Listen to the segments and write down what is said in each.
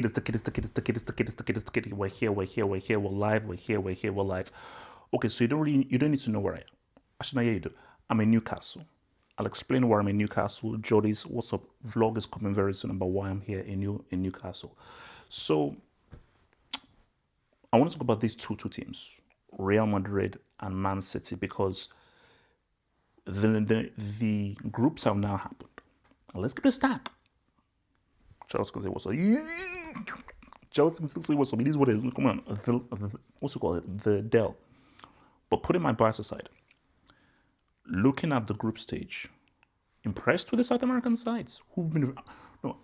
Takiti. We're live, we're live. Okay, so you don't need to know where I am. Actually, yeah, you do. I'm in Newcastle. I'll explain where I'm in Newcastle. Jody's What's Up vlog is coming very soon about why I'm here in Newcastle. So I want to talk about these two teams, Real Madrid and Man City, because the groups have now happened. Let's get a start. Chelsea can say what's up. Chelsea can still say what's up. It is what it is. Come on. What's it called? The Dell. But putting my bias aside, looking at the group stage, impressed with the South American sides who've been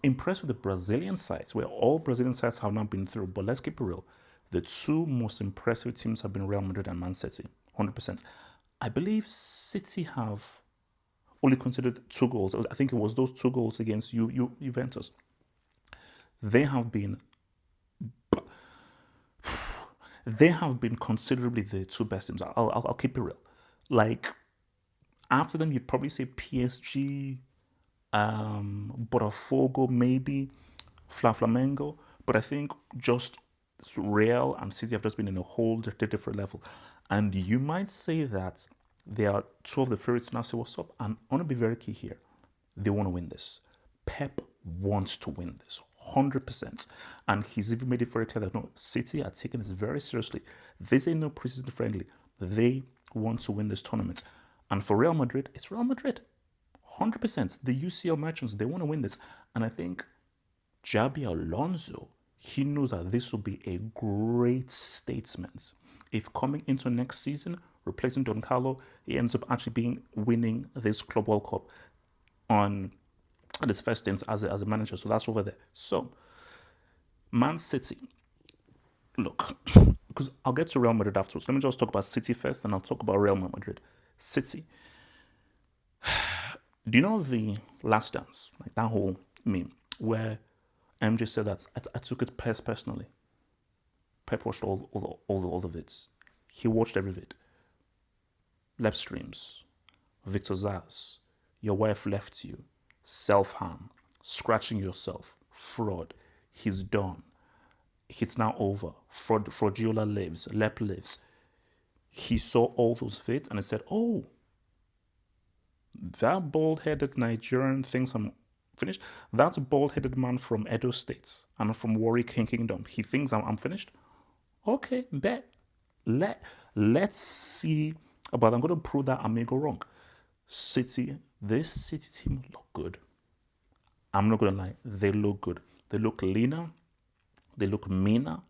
impressed with the Brazilian sides, where all Brazilian sides have not been through. But let's keep it real. The two most impressive teams have been Real Madrid and Man City, 100%. I believe City have only considered 2 goals. I think it was those 2 goals against Juventus. They have been considerably the two best teams. I'll keep it real. Like after them, you'd probably say PSG, Botafogo, maybe Flamengo. But I think just Real and City have just been in a whole different level. And you might say that they are two of the favorites now. Say what's up. And I want to be very key here. They want to win this. Pep wants to win this 100%, and he's even made it very clear that no, City are taking this very seriously. This ain't no preseason friendly. They want to win this tournament, and for Real Madrid, it's Real Madrid, 100%. The UCL merchants, they want to win this, and I think Xabi Alonso, he knows that this will be a great statement. If coming into next season, replacing Don Carlo, he ends up actually winning this Club World Cup on his first stint as a manager. So that's over there. So, Man City. Look, because I'll get to Real Madrid afterwards. Let me just talk about City first, and I'll talk about Real Madrid. City. Do you know the Last Dance? Like that whole meme where MJ said that I took it personally. Pep watched all the vids. He watched every vid. Lep streams. Victor Zaz. Your wife left you. Self-harm, scratching yourself, fraud, he's done. It's now over. Fraudiola lives, Lep lives. He saw all those vids and he said, oh, that bald-headed Nigerian thinks I'm finished. That's a bald-headed man from Edo State and from Warri Kingdom. He thinks I'm finished. Okay, bet. Let's see. But I'm going to prove that Amigo wrong. This City team look good. I'm not going to lie. They look good. They look leaner. They look meaner.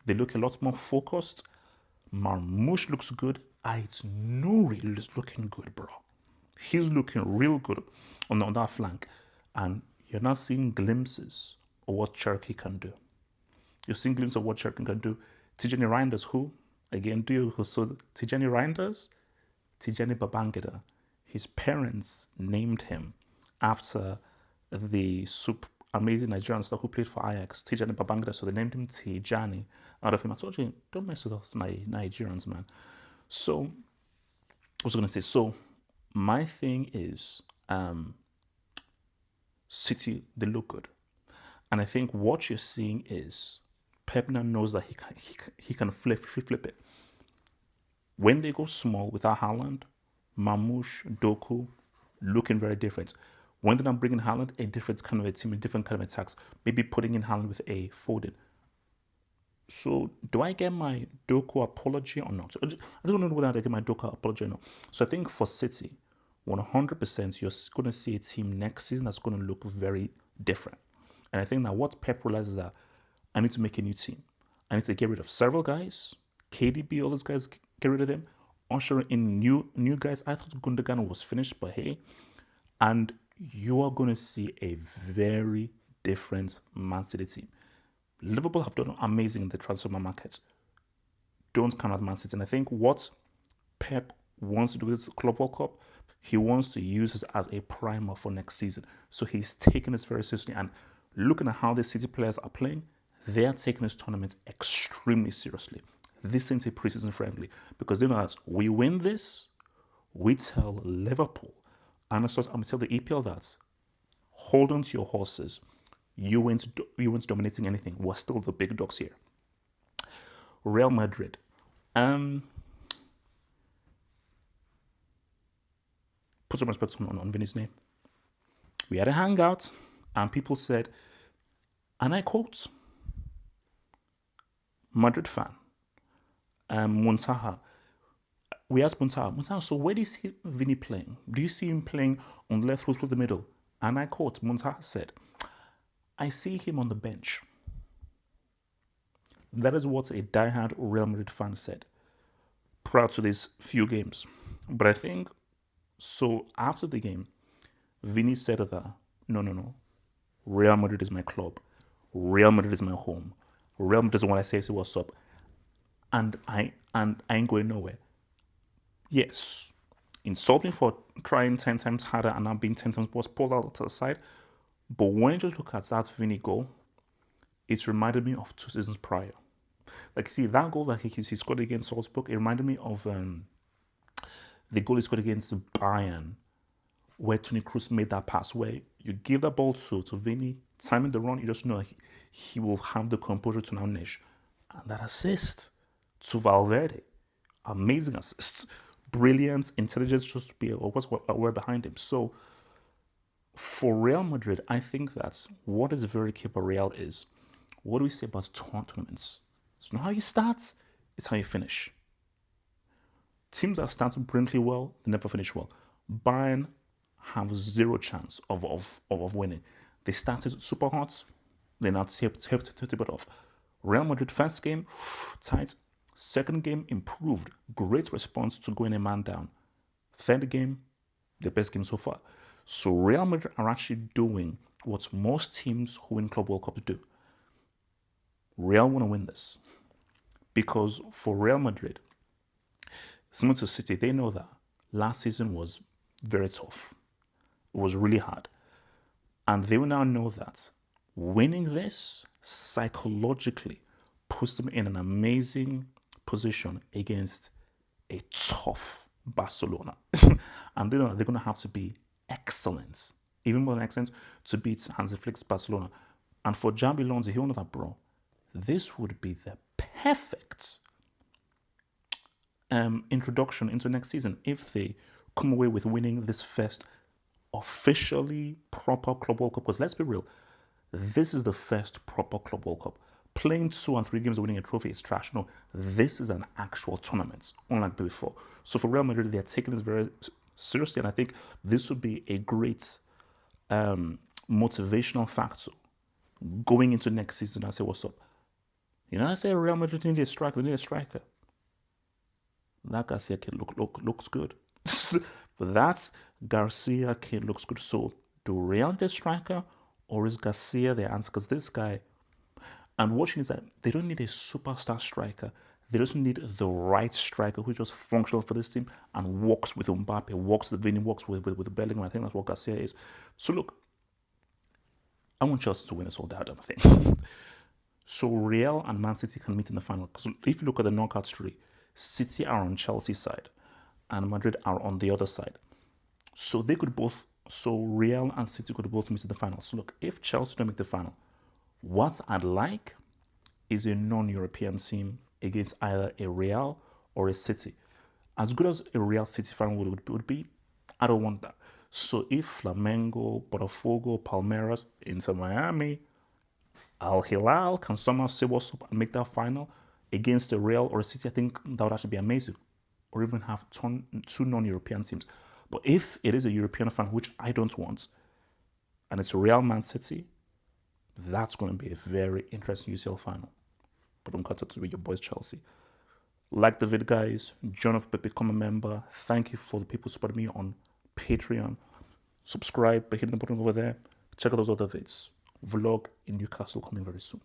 They look a lot more focused. Marmoush looks good. It's Nuri is looking good, bro. He's looking real good on that flank. And you're not seeing glimpses of what Cherokee can do. You're seeing glimpses of what Cherokee can do. Tijani Reinders, who? Again, so Tijani Reinders? Tijani Babangida. His parents named him after the amazing Nigerian star who played for Ajax, Tijani Babangida. So they named him Tijani out of him. I told you, don't mess with us Nigerians, man. So, I was going to say, so my thing is City, they look good. And I think what you're seeing is Pep now knows that he can flip it. When they go small without Haaland, Marmoush, Doku, looking very different. When they're not bringing Haaland, a different kind of a team, a different kind of attacks. Maybe putting in Haaland with a Foden. So, do I get my Doku apology or not? I don't know whether I get my Doku apology or not. So, I think for City, 100%, you're going to see a team next season that's going to look very different. And I think that what Pep realizes is that I need to make a new team. I need to get rid of several guys. KDB, all those guys, get rid of them. Usher in new guys. I thought Gundogan was finished, but hey. And you are going to see a very different Man City team. Liverpool have done amazing in the transfer market. Don't count out Man City. And I think what Pep wants to do with this Club World Cup, he wants to use this as a primer for next season. So he's taking this very seriously. And looking at how the City players are playing, they are taking this tournament extremely seriously. This ain't a preseason friendly because they know that we win this, we tell Liverpool, and I'm going to tell the EPL that hold on to your horses. You weren't dominating anything. We're still the big dogs here. Real Madrid. Put some respect on Vinny's name. We had a hangout, and people said, and I quote, Madrid fan, Muntaha. We asked Muntaha, so where do you see Vinny playing? Do you see him playing on the left through the middle? And I quote, Muntaha said, I see him on the bench. That is what a diehard Real Madrid fan said prior to these few games. But I think, so after the game, Vinny said that, no. Real Madrid is my club. Real Madrid is my home. Real Madrid is when I say what's up. And I ain't going nowhere. Yes, insult me for trying 10 times harder and not being 10 times worse, pulled out to the side. But when you just look at that Vinny goal, it reminded me of 2 seasons prior. Like, see, that goal that he scored against Salzburg, it reminded me of the goal he scored against Bayern, where Toni Kroos made that pass, where you give that ball to Vinny, timing the run, you just know he will have the composure to now niche. And that assist to Valverde, amazing assist, brilliance, intelligence, just to be aware behind him. So for Real Madrid, I think that what is very key for Real is, what do we say about tournaments? It's not how you start, it's how you finish. Teams that start brilliantly well, they never finish well. Bayern have zero chance of winning. They started super hot, they now tipped it off. Real Madrid first game, tight. Second game, improved. Great response to going a man down. Third game, the best game so far. So Real Madrid are actually doing what most teams who win Club World Cup do. Real want to win this. Because for Real Madrid, similar to City, they know that last season was very tough. It was really hard. And they will now know that winning this psychologically puts them in an amazing position against a tough Barcelona. And they know they're going to have to be excellent, even more than excellent, to beat Hansi Flick's Barcelona. And for Xabi Alonso, he'll know that, bro, this would be the perfect introduction into next season if they come away with winning this first officially proper Club World Cup. Because let's be real, this is the first proper Club World Cup. Playing 2 and 3 games and winning a trophy is trash. No, this is an actual tournament, unlike before. So for Real Madrid, they're taking this very seriously, and I think this would be a great motivational factor going into next season and say, what's up? You know, I say Real Madrid need a striker. They need a striker. That Garcia kid looks good. But that Garcia kid looks good. So do Real need a striker, or is Garcia their answer? Because this guy, and watching is that they don't need a superstar striker. They just need the right striker who's just functional for this team and works with Mbappe, works with Vini, works with Bellingham. I think that's what Garcia is. So look, I want Chelsea to win this all that damn thing. So Real and Man City can meet in the final. Because if you look at the knockout tree, City are on Chelsea's side and Madrid are on the other side. So Real and City could both meet in the final. So look, if Chelsea don't make the final, what I'd like is a non-European team against either a Real or a City. As good as a Real City final would be, I don't want that. So if Flamengo, Botafogo, Palmeiras, Inter Miami, Al Hilal can somehow say what's up and make that final against a Real or a City, I think that would actually be amazing. Or even have 2 non-European teams. But if it is a European final, which I don't want, and it's a Real Man City, that's going to be a very interesting UCL final. But don't cut it to be your boys Chelsea. Like the vid, guys. Join up, become a member. Thank you for the people supporting me on Patreon. Subscribe by hitting the button over there. Check out those other vids. Vlog in Newcastle coming very soon.